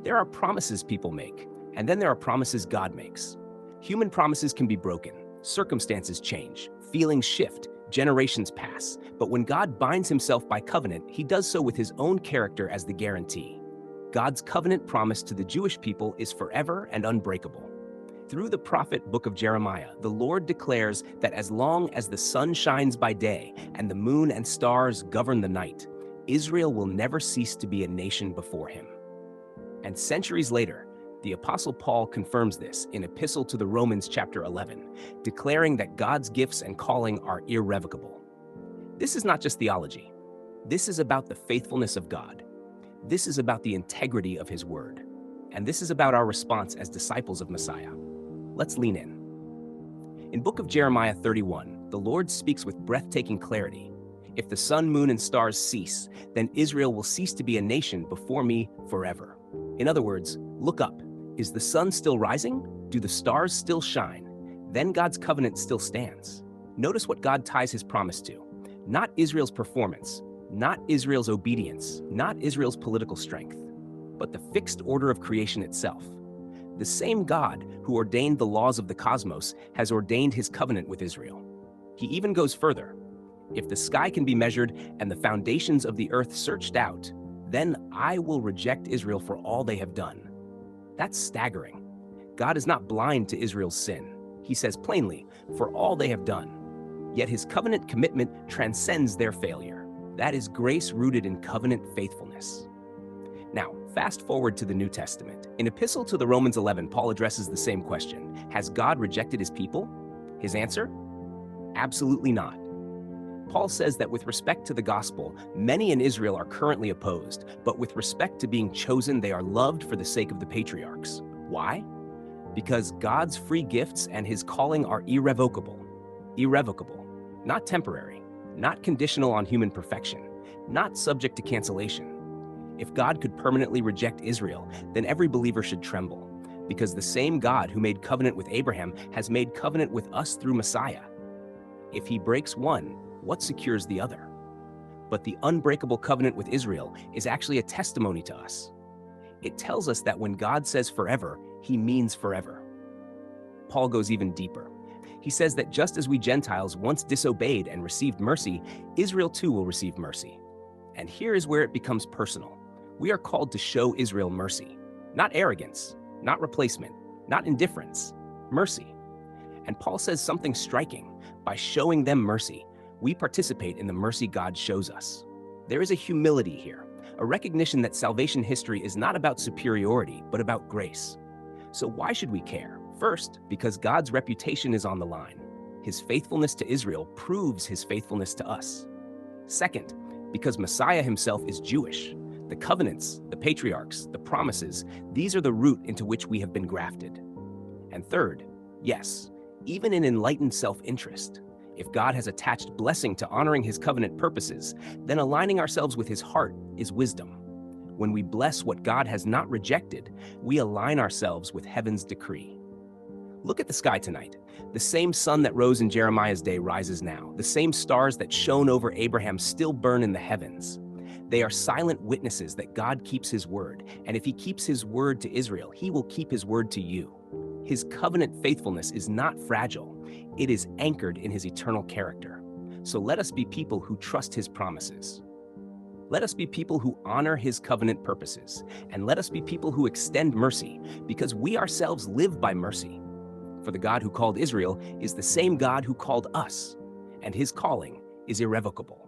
There are promises people make, and then there are promises God makes. Human promises can be broken, circumstances change, feelings shift, generations pass, but when God binds himself by covenant, he does so with his own character as the guarantee. God's covenant promise to the Jewish people is forever and unbreakable. Through the prophet book of Jeremiah, the Lord declares that as long as the sun shines by day and the moon and stars govern the night, Israel will never cease to be a nation before him. And centuries later, the Apostle Paul confirms this in Epistle to the Romans chapter 11, declaring that God's gifts and calling are irrevocable. This is not just theology. This is about the faithfulness of God. This is about the integrity of his word. And this is about our response as disciples of Messiah. Let's lean in. In book of Jeremiah 31, the Lord speaks with breathtaking clarity. If the sun, moon, and stars cease, then Israel will cease to be a nation before me forever. In other words, look up. Is the sun still rising? Do the stars still shine? Then God's covenant still stands. Notice what God ties his promise to. Not Israel's performance, not Israel's obedience, not Israel's political strength, but the fixed order of creation itself. The same God who ordained the laws of the cosmos has ordained his covenant with Israel. He even goes further. If the sky can be measured and the foundations of the earth searched out, then I will reject Israel for all they have done. That's staggering. God is not blind to Israel's sin. He says plainly, for all they have done. Yet his covenant commitment transcends their failure. That is grace rooted in covenant faithfulness. Now, fast forward to the New Testament. In Epistle to the Romans 11, Paul addresses the same question. Has God rejected his people? His answer? Absolutely not. Paul says that with respect to the gospel, many in Israel are currently opposed, but with respect to being chosen, they are loved for the sake of the patriarchs. Why? Because God's free gifts and his calling are irrevocable. Irrevocable, not temporary, not conditional on human perfection, not subject to cancellation. If God could permanently reject Israel, then every believer should tremble, because the same God who made covenant with Abraham has made covenant with us through Messiah. If he breaks one, what secures the other? But the unbreakable covenant with Israel is actually a testimony to us. It tells us that when God says forever, he means forever. Paul goes even deeper. He says that just as we Gentiles once disobeyed and received mercy, Israel too will receive mercy. And here is where it becomes personal. We are called to show Israel mercy, not arrogance, not replacement, not indifference, mercy. And Paul says something striking. By showing them mercy, we participate in the mercy God shows us. There is a humility here, a recognition that salvation history is not about superiority, but about grace. So why should we care? First, because God's reputation is on the line. His faithfulness to Israel proves his faithfulness to us. Second, because Messiah himself is Jewish. The covenants, the patriarchs, the promises, these are the root into which we have been grafted. And third, yes, even in enlightened self-interest, if God has attached blessing to honoring his covenant purposes, then aligning ourselves with his heart is wisdom. When we bless what God has not rejected, we align ourselves with heaven's decree. Look at the sky tonight. The same sun that rose in Jeremiah's day rises now. The same stars that shone over Abraham still burn in the heavens. They are silent witnesses that God keeps his word, and if he keeps his word to Israel, he will keep his word to you. His covenant faithfulness is not fragile. It is anchored in his eternal character. So let us be people who trust his promises. Let us be people who honor his covenant purposes, and let us be people who extend mercy, because we ourselves live by mercy. For the God who called Israel is the same God who called us, and his calling is irrevocable.